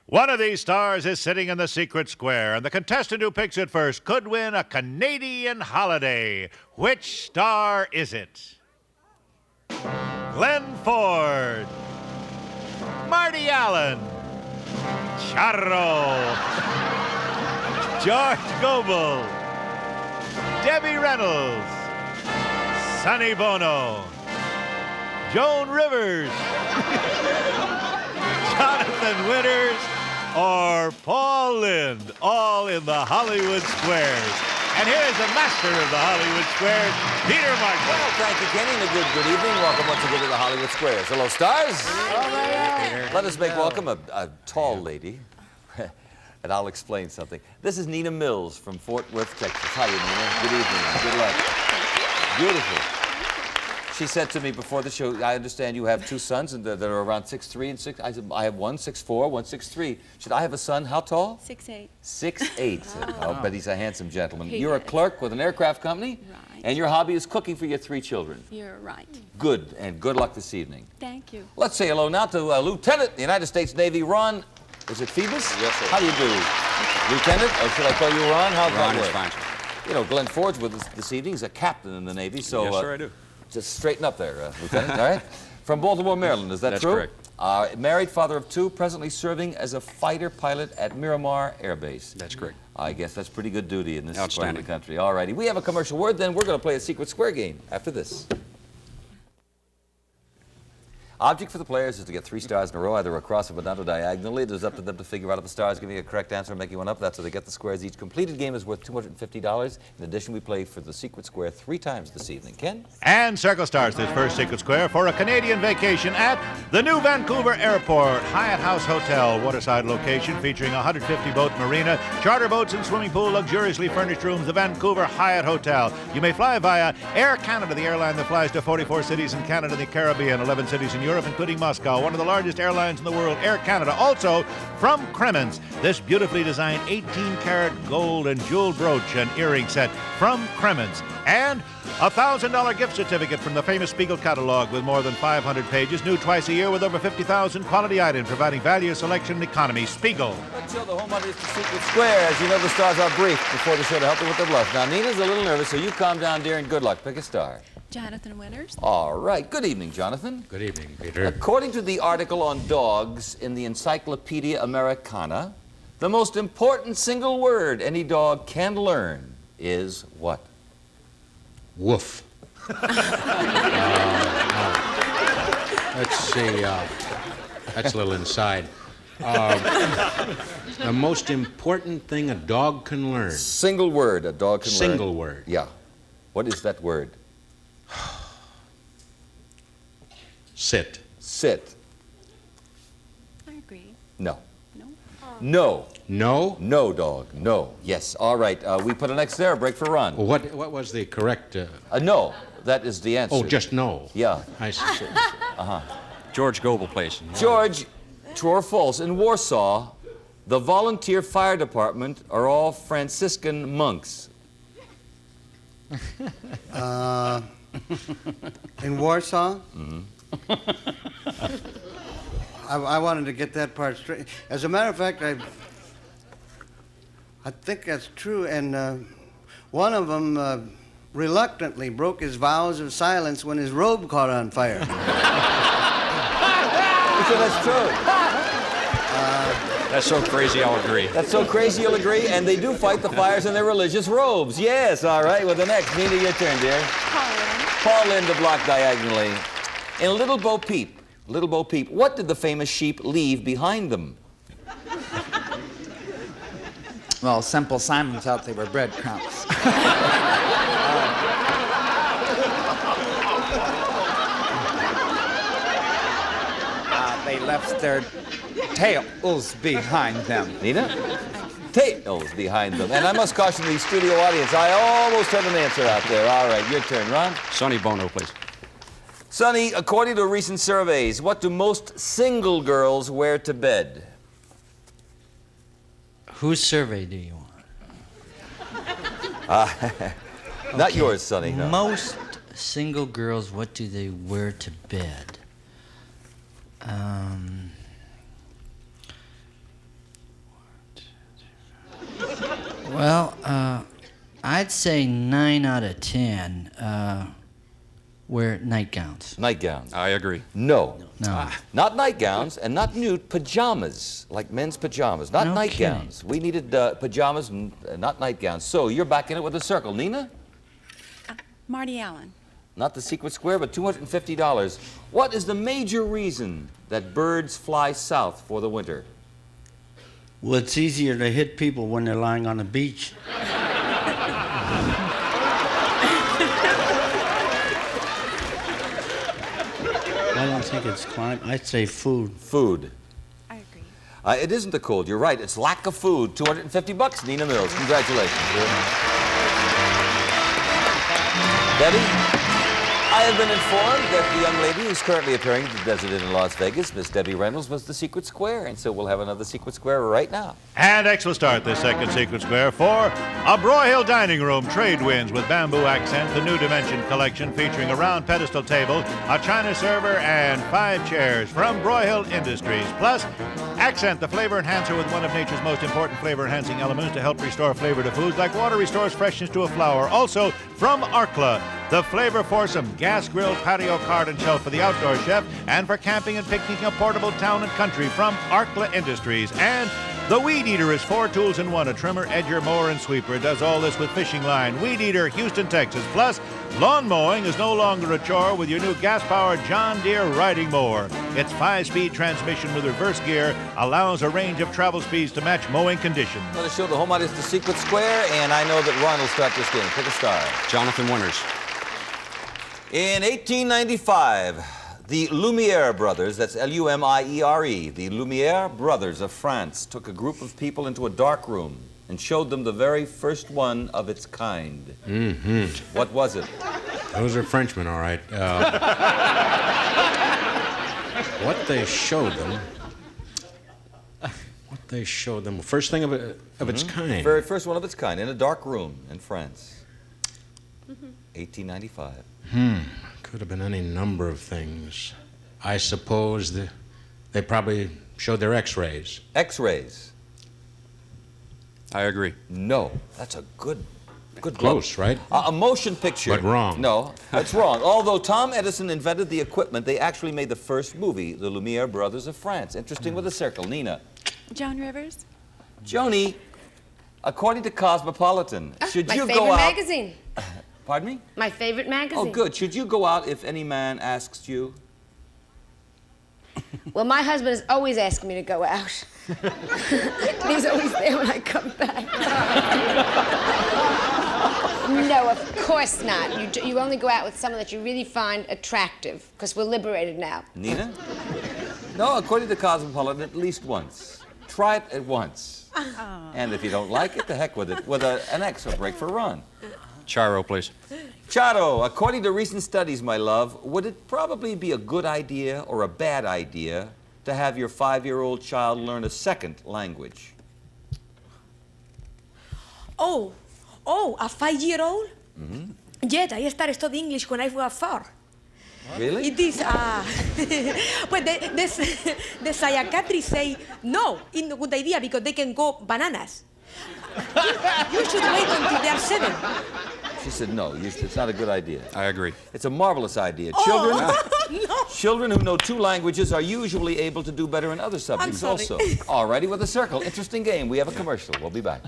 One of these stars is sitting in the secret square, and the contestant who picks it first could win a Canadian holiday. Which star is it? Glenn Ford, Marty Allen, Charro, George Goebel, Debbie Reynolds, Sonny Bono, Joan Rivers, Jonathan Winters, or Paul Lynde, all in the Hollywood Squares. And here's the master of the Hollywood Squares, Peter Martin. Well, thank you, Kenny, and a good evening. Welcome once again to the Hollywood Squares. Hello, stars. Hi. Let us make welcome a tall lady, and I'll explain something. This is Nina Mills from Fort Worth, Texas. Hi, Nina. Good evening. Good luck. Beautiful. She said to me before the show, I understand you have two sons and that are around 6'3" and 6. I said, I have one 6'4", one 6'3". Should I have a son? How tall? 6'8". 6'8". Oh. I'll bet he's a handsome gentleman. You're a clerk with an aircraft company? Right. And your hobby is cooking for your 3 children. You're right. Good, and good luck this evening. Thank you. Let's say hello now to Lieutenant in the United States Navy, Ron. Is it Phoebus? Yes, sir. How do you do? Lieutenant, or should I call you Ron? How's Ron that is work? fine, sir. You know, Glenn Ford's with us this evening. He's a captain in the Navy, so... Yes, sir, I do. Just straighten up there, Lieutenant, all right? From Baltimore, Maryland, is that That's true? correct. Married, father of 2, presently serving as a fighter pilot at Miramar Air Base. That's correct. I guess that's pretty good duty in this part of the Outstanding. country. All righty. We have a commercial word, then we're going to play a secret square game after this. Object for the players is to get 3 stars in a row, either across or down or diagonally. It is up to them to figure out if the stars give you a correct answer and make you one up. That's how they get the squares. Each completed game is worth $250. In addition, we play for the secret square 3 times this evening. Ken? And Circle stars this first secret square for a Canadian vacation at the new Vancouver Airport Hyatt House Hotel, waterside location featuring a 150-boat marina, charter boats and swimming pool, luxuriously furnished rooms. The Vancouver Hyatt Hotel. You may fly via Air Canada, the airline that flies to 44 cities in Canada and the Caribbean, 11 cities in Europe, including Moscow, one of the largest airlines in the world, Air Canada. Also, from Kremens, this beautifully designed 18-karat gold and jeweled brooch and earring set from Kremens. And a $1,000 gift certificate from the famous Spiegel catalog with more than 500 pages, new twice a year with over 50,000 quality items, providing value, selection, and economy. Spiegel. Let's show the home audience the secret square. As you know, the stars are brief before the show to help them with their bluff. Now, Nina's a little nervous, so you calm down, dear, and good luck. Pick a star. Jonathan Winters. All right. Good evening, Jonathan. Good evening, Peter. According to the article on dogs in the Encyclopedia Americana, the most important single word any dog can learn is what? Woof. Let's see. That's a little inside. The most important thing a dog can learn. Single word a dog can learn. Single word. Yeah. What is that word? Sit. Sit. I agree. No. No? No. No? No, dog. No. Yes. All right. We put an X there. A break for run. Well, what was the correct... No. That is the answer. Oh, just no. Yeah. I see. George Goebel place. George, true or false, in Warsaw, the volunteer fire department are all Franciscan monks. In Warsaw? Mm-hmm. I wanted to get that part straight. As a matter of fact, I think that's true. And one of them reluctantly broke his vows of silence when his robe caught on fire. So that's true. That's so crazy, I'll agree. That's so crazy, you'll agree. And they do fight the fires in their religious robes. Yes, all right. Well, the next. Nina, your turn, dear. Paul Lynde to block diagonally. In Little Bo Peep, what did the famous sheep leave behind them? Well, Simple Simon thought they were breadcrumbs. They left their tails behind them. Nina? Tails behind them. And I must caution the studio audience, I almost had an answer out there. All right, your turn, Ron. Sonny Bono, please. Sonny, according to recent surveys, what do most single girls wear to bed? Whose survey do you want? Not yours, Sonny. No. Most single girls, what do they wear to bed? I'd say 9 out of 10 wear nightgowns. Nightgowns. I agree. No. No. Not nightgowns and not nude pajamas, like men's pajamas. Not No nightgowns. We needed pajamas and not nightgowns. So you're back in it with a circle. Nina? Marty Allen. Not the secret square, but $250. What is the major reason that birds fly south for the winter? Well, it's easier to hit people when they're lying on the beach. I don't think it's climate. I'd say food. Food. I agree. It isn't the cold. You're right. It's lack of food. $250. Nina Mills. Congratulations. Debbie? I have been informed that the young lady who's currently appearing at the Desert Inn in Las Vegas, Miss Debbie Reynolds, was the secret square, and so we'll have another secret square right now. And X will start this second secret square for a Broyhill dining room, trade winds with bamboo accent, the New Dimension collection featuring a round pedestal table, a china server, and 5 chairs from Broyhill Industries. Plus, accent, the flavor enhancer with one of nature's most important flavor enhancing elements to help restore flavor to foods like water restores freshness to a flour. Also from Arkla, the flavor foursome, gas grilled patio card and shelf for the outdoor chef, and for camping and picnicking a portable town and country from Arkla Industries. And the Weed Eater is 4 tools in one, a trimmer, edger, mower, and sweeper. It does all this with fishing line. Weed Eater, Houston, Texas. Plus, lawn mowing is no longer a chore with your new gas-powered John Deere riding mower. Its 5-speed transmission with reverse gear allows a range of travel speeds to match mowing conditions. I'm going to show the home audience the secret square, and I know that Ron will start this game. Pick a star. Jonathan Winters. In 1895, the Lumiere brothers, that's L-U-M-I-E-R-E, the Lumiere brothers of France took a group of people into a dark room and showed them the very first one of its kind. Mm-hmm. What was it? Those are Frenchmen, all right. What they showed them, first thing of its kind. Very first one of its kind, in a dark room in France. 1895. Could have been any number of things. I suppose they probably showed their X-rays. X-rays. I agree. No, that's a good Close, right? A motion picture. But wrong. No, that's wrong. Although Tom Edison invented the equipment, they actually made the first movie, The Lumiere Brothers of France. Interesting with a circle. Nina. Joan Rivers. Joni, according to Cosmopolitan, should My you favorite go out... magazine. Pardon me? My favorite magazine. Oh, good. Should you go out if any man asks you? Well, my husband is always asking me to go out. He's always there when I come back. No, of course not. You only go out with someone that you really find attractive, because we're liberated now. Nina? No, according to Cosmopolitan, at least once. Try it at once. And if you don't like it, the heck with it. With an extra break for Ron. Charo, please. Charo, according to recent studies, my love, would it probably be a good idea or a bad idea to have your 5-year-old child learn a second language? Oh, a 5-year-old? Mm-hmm. Yet, I started studying English when I was 4. Really? It is, but the psychiatrists say, no, it's not a good idea because they can go bananas. You should wait until they are 7. She said, no, it's not a good idea. I agree. It's a marvelous idea. No. Children who know 2 languages are usually able to do better in other subjects also. All righty, with a circle. Interesting game. We have a commercial. We'll be back.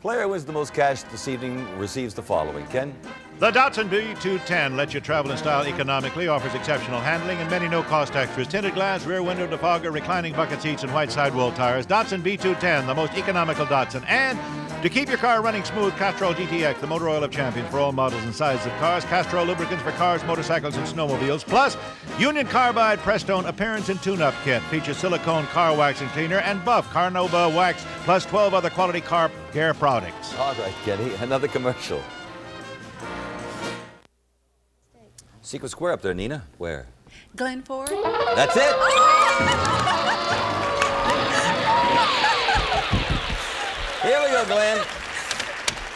Player who wins the most cash this evening receives the following. Ken? The Datsun B210 lets you travel in style economically, offers exceptional handling and many no-cost extras. Tinted glass, rear window defogger, reclining bucket seats, and white sidewall tires. Datsun B210, the most economical Datsun. And to keep your car running smooth, Castrol GTX, the motor oil of champions for all models and sizes of cars. Castrol lubricants for cars, motorcycles, and snowmobiles. Plus, Union Carbide Prestone Appearance and Tune-Up Kit features silicone car waxing cleaner and Buff Carnauba wax, plus 12 other quality car care products. All right, Kenny, another commercial. Secret square up there, Nina. Where? Glen Ford. That's it. Here we go, Glenn.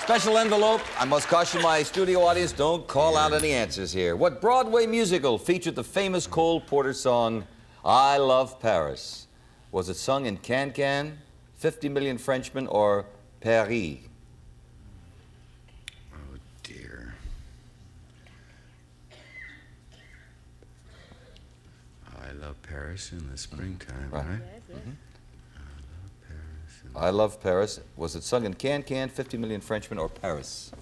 Special envelope. I must caution my studio audience, don't call out any answers here. What Broadway musical featured the famous Cole Porter song, I Love Paris? Was it sung in Can-Can, 50 Million Frenchmen, or Paris? Oh, dear. I love Paris in the springtime, right? Mm-hmm. I Love Paris. Was it sung in Can Can, 50 Million Frenchmen, or Paris?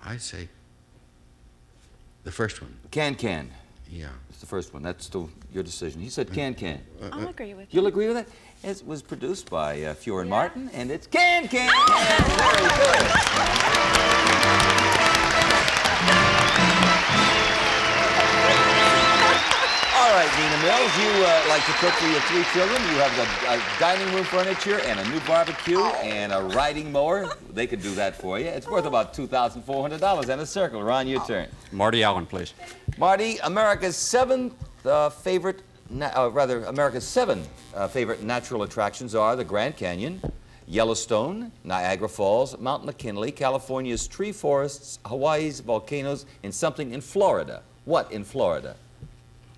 I say the first one. Can Can. Yeah. It's the first one. That's still your decision. He said Can Can. I'll agree with you. You'll agree with that? It was produced by Fuhr and Martin, and it's Can Can. Very good. All right, Nina Mills, you like to cook for your 3 children. You have the dining room furniture and a new barbecue and a riding mower. They could do that for you. It's worth about $2,400 and a circle. Ron, your turn. Marty Allen, please. Marty, America's seven favorite natural attractions are the Grand Canyon, Yellowstone, Niagara Falls, Mount McKinley, California's tree forests, Hawaii's volcanoes, and something in Florida. What in Florida?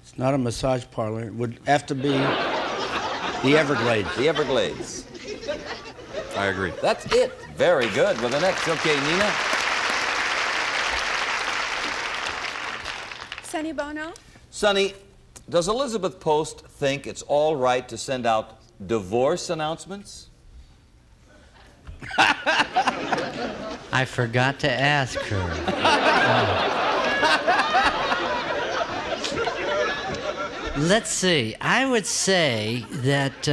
It's not a massage parlor. It would have to be the Everglades. The Everglades. I agree. That's it. Very good. Well, the next. Okay, Nina. Sonny Bono? Sonny, does Elizabeth Post think it's all right to send out divorce announcements? I forgot to ask her. Let's see. I would say that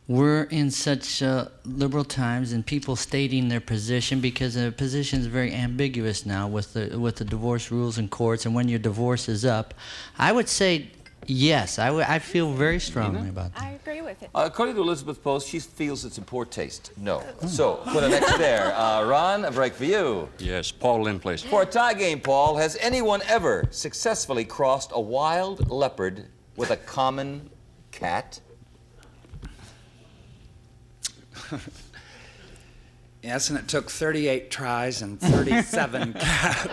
we're in such liberal times and people stating their position, because the position is very ambiguous now with the divorce rules in courts and when your divorce is up. I would say yes. I feel very strongly about that. I agree with it. According to Elizabeth Post, she feels it's in poor taste. No. So, put an X there. Ron, a break for you. Yes, Paul Lynn, please. For a tie game, Paul, has anyone ever successfully crossed a wild leopard with a common cat? Yes, and it took 38 tries and 37 cats.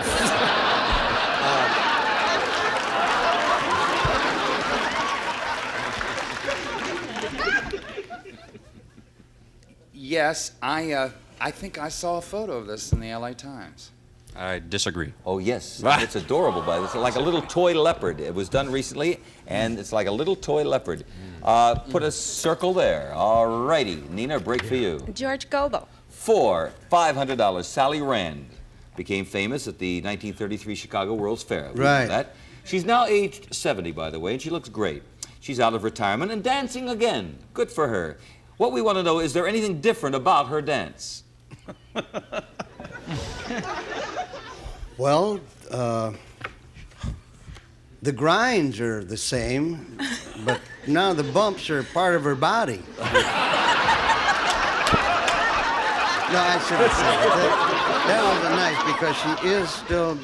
Yes, I think I saw a photo of this in the LA Times. I disagree. Oh, yes. It's adorable, by this. It's like a little toy leopard. It was done recently, and it's like a little toy leopard. Put a circle there. All righty. Nina, a break for you. George Gobel. For $500, Sally Rand became famous at the 1933 Chicago World's Fair. We know that. She's now aged 70, by the way, and she looks great. She's out of retirement and dancing again. Good for her. What we want to know, is there anything different about her dance? Well, the grinds are the same, but now the bumps are part of her body. No, I shouldn't say that. That was nice, because she is still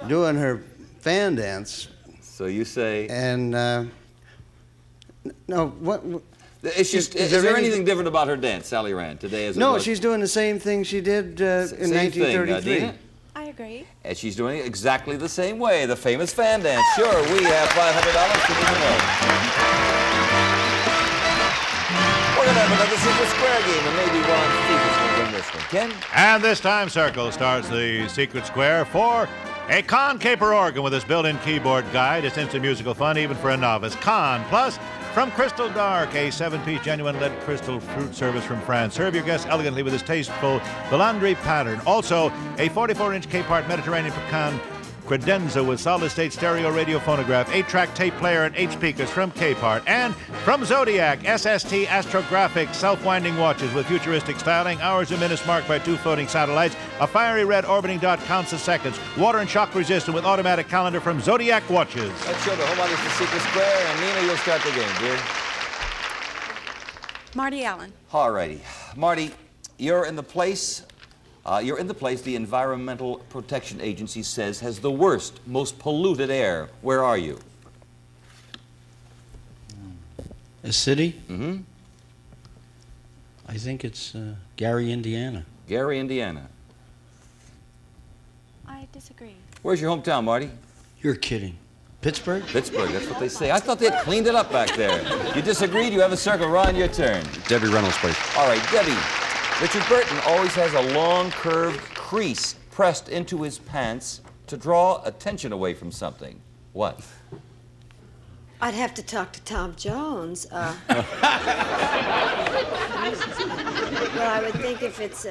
doing her fan dance. So you say... And, no, what... Is there anything different about her dance, Sally Rand, today as it No, was? she's doing the same thing she did in 1933. Dina? I agree. And she's doing it exactly the same way, the famous fan dance. Sure, we have $500 to Nina Mills. We're going to have another Secret Square game, and maybe Ron Stevens will win this one. Ken? And this time, Circle starts the Secret Square for a Con Caper organ with its built-in keyboard guide. It's instant musical fun, even for a novice. Con Plus, from Crystal Dark, a 7-piece genuine lead crystal fruit service from France. Serve your guests elegantly with this tasteful Villandry pattern. Also, a 44-inch K-part Mediterranean pecan credenza with solid-state stereo radio phonograph, 8-track tape player, and 8 speakers from K-part. And from Zodiac, SST Astrographic self-winding watches with futuristic styling, hours and minutes marked by 2 floating satellites, a fiery red orbiting dot counts the seconds, water and shock resistant with automatic calendar from Zodiac watches. Let's show the home audience the Secret Square, and Nina, you'll start the game, dear. Marty Allen. All righty. Marty, you're in the place the Environmental Protection Agency says has the worst, most polluted air. Where are you? A city? Mm-hmm. I think it's Gary, Indiana. Gary, Indiana. I disagree. Where's your hometown, Marty? You're kidding. Pittsburgh? Pittsburgh, that's what they say. I thought they had cleaned it up back there. You disagreed? You have a circle. Ron, your turn. Debbie Reynolds, please. All right, Debbie. Richard Burton always has a long, curved crease pressed into his pants to draw attention away from something. What? I'd have to talk to Tom Jones. Well, I would think if it's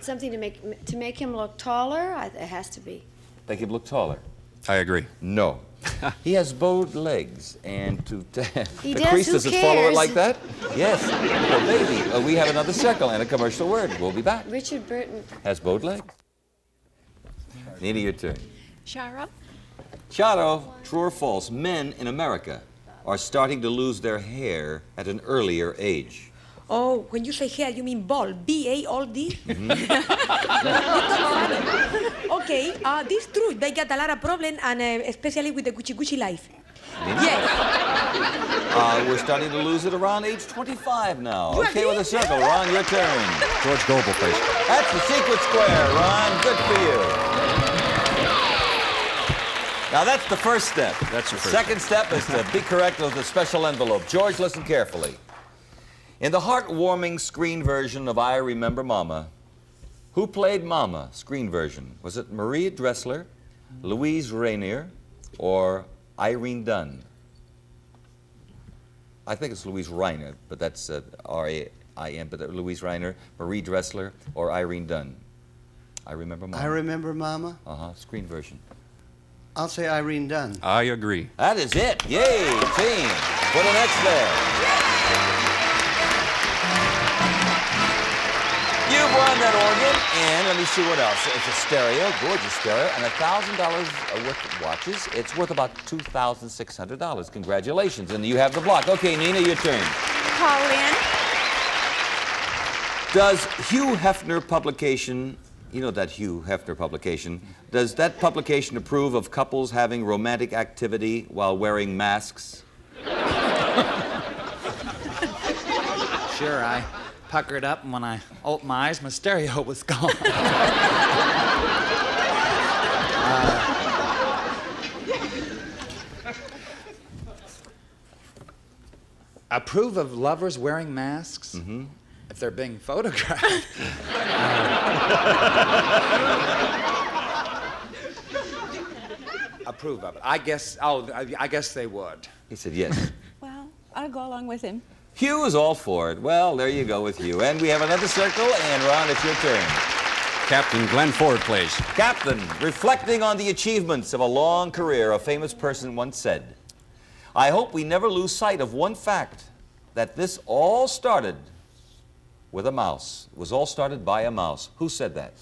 something to make him look taller, it has to be. Make him look taller. I agree. No. He has bowed legs, and the does, crease who doesn't follow it cares? like that? Yes. Well, baby, we have another circle and a commercial word. We'll be back. Richard Burton. Has bowed legs. Nina, your turn. Shara? Charo, true or false, men in America are starting to lose their hair at an earlier age. Oh, when you say hair, you mean bald. B-A-L-D? Okay, this is true. They got a lot of problem, and especially with the Gucci life. Nina? Yes. We're starting to lose it around age 25 now. Okay, with a circle. Ron, your turn. George Goebel, please. That's the secret square, Ron. Good for you. Now, that's the first step. That's the first second step is to be correct with the special envelope. George, listen carefully. In the heartwarming screen version of I Remember Mama, who played Mama, screen version? Was it Maria Dressler, Louise Rainier, or Irene Dunn? I think it's Louise Reiner, but that's R-A-I-N, but Louise Reiner, Marie Dressler, or Irene Dunn. I Remember Mama. I Remember Mama. Screen version. I'll say Irene Dunn. I agree. That is it. Yay, team. Put an X there. You've won that organ, and let me see what else. It's a stereo, gorgeous stereo, and $1,000 worth of watches. It's worth about $2,600. Congratulations, and you have the block. Okay, Nina, your turn. Call in. Does Hugh Hefner publication, you know that Hugh Hefner publication, does that publication approve of couples having romantic activity while wearing masks? Sure, I puckered up, and when I opened my eyes, my stereo was gone. Approve of lovers wearing masks? Mm-hmm. If they're being photographed. Approve of it. I guess they would. He said yes. Well, I'll go along with him. Hugh is all for it. Well, there you go with Hugh. And we have another circle, and Ron, it's your turn. Captain Glenn Ford, please. Captain, reflecting on the achievements of a long career, a famous person once said, I hope we never lose sight of one fact, that this all started with a mouse. It was all started by a mouse. Who said that?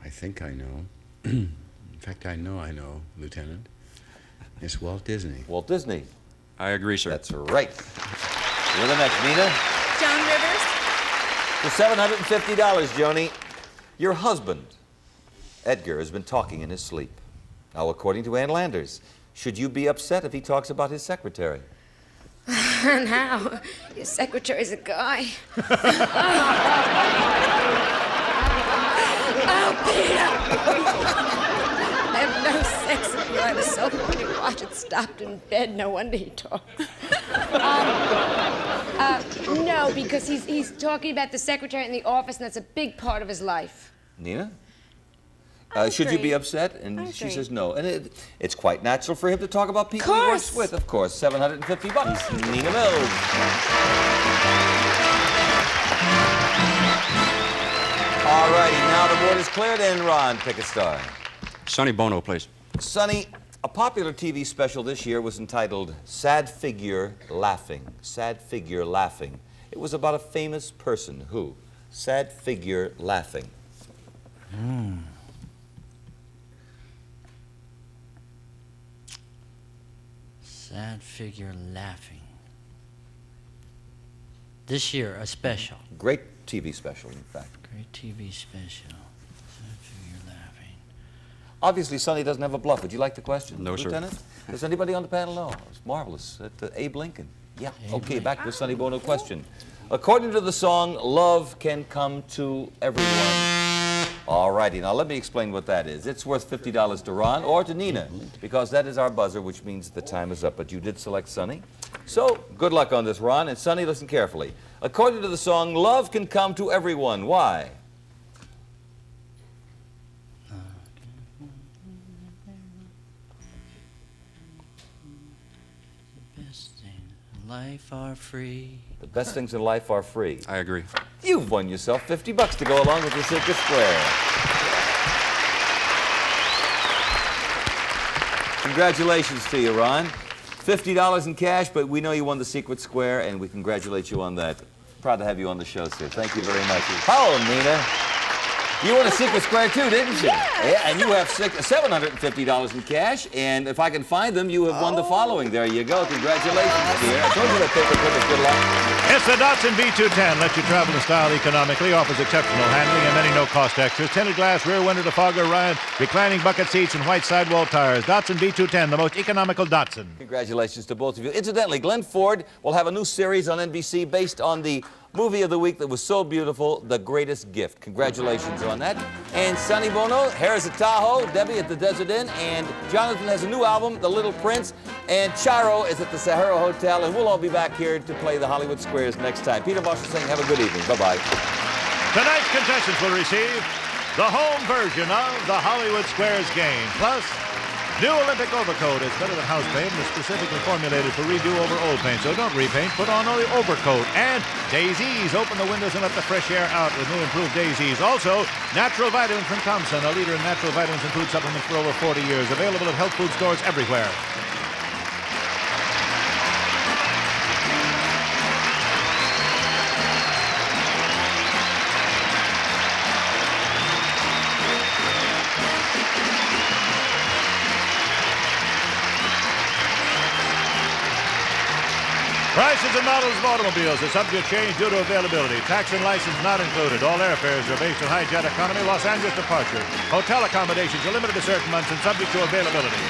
I think I know. In fact, I know, Lieutenant. It's Walt Disney. Walt Disney. I agree, sir. That's right. You're the next, Nina. John Rivers. For $750, Joni, your husband, Edgar, has been talking in his sleep. Now, according to Ann Landers, should you be upset if he talks about his secretary? Now, your secretary's a guy. Oh, Peter! I have no sex appeal. I have a self-running watch. It stopped in bed. No wonder he talks. No, because he's talking about the secretary in the office, and that's a big part of his life. Nina? Should you be upset? And she says no. And it's quite natural for him to talk about people he works with. Of course, $750. Nina Mills. All righty, now the board is cleared, and Ron, pick a star. Sonny Bono, please. Sonny, a popular TV special this year was entitled Sad Figure Laughing. Sad Figure Laughing. It was about a famous person. Who? Sad Figure Laughing. Sad figure laughing. This year, a special. Great TV special, in fact. Great TV special. Sad figure laughing. Obviously, Sonny doesn't have a bluff. Would you like the question, No, sir. Lieutenant? Does anybody on the panel know? It's marvelous. Abe Lincoln. Yeah. Okay, back to the Sonny Bono question. According to the song, love can come to everyone. All righty, now let me explain what that is. It's worth $50 to Ron or to Nina, because that is our buzzer, which means the time is up. But you did select Sonny. So, good luck on this, Ron. And Sonny, listen carefully. According to the song, love can come to everyone. Why? Life are free. The best things in life are free. I agree. You've won yourself $50 to go along with your Circus Square. Congratulations to you, Ron. $50 in cash, but we know you won the Secret Square, and we congratulate you on that. Proud to have you on the show, sir. Thank you very much. Hello, Nina. You won a Secret Square too, didn't you? Yes. Yeah, and you have $750 in cash, and if I can find them, you have won the following. There you go. Congratulations, dear. I told you that paperclip was good luck. It's the Datsun B210. Lets you travel in style economically, offers exceptional handling and many no-cost extras. Tinted glass, rear window defogger, Ryan, reclining bucket seats, and white sidewall tires. Datsun B210, the most economical Datsun. Congratulations to both of you. Incidentally, Glenn Ford will have a new series on NBC based on the movie of the week that was so beautiful, The Greatest Gift. Congratulations on that. And Sonny Bono, Harris at Tahoe, Debbie at the Desert Inn, and Jonathan has a new album, The Little Prince, and Charo is at the Sahara Hotel, and we'll all be back here to play the Hollywood Squares next time. Peter Marshall saying have a good evening. Bye-bye. Tonight's contestants will receive the home version of the Hollywood Squares game, plus new Olympic overcoat. It's better than house paint and is specifically formulated for redo over old paint. So don't repaint, put on the overcoat. And Daisies. Open the windows and let the fresh air out with new improved Daisies. Also, natural vitamins from Thompson, a leader in natural vitamins and food supplements for over 40 years. Available at health food stores everywhere. Prices and models of automobiles are subject to change due to availability. Tax and license not included. All airfares are based on high jet economy, Los Angeles departure. Hotel accommodations are limited to certain months and subject to availability.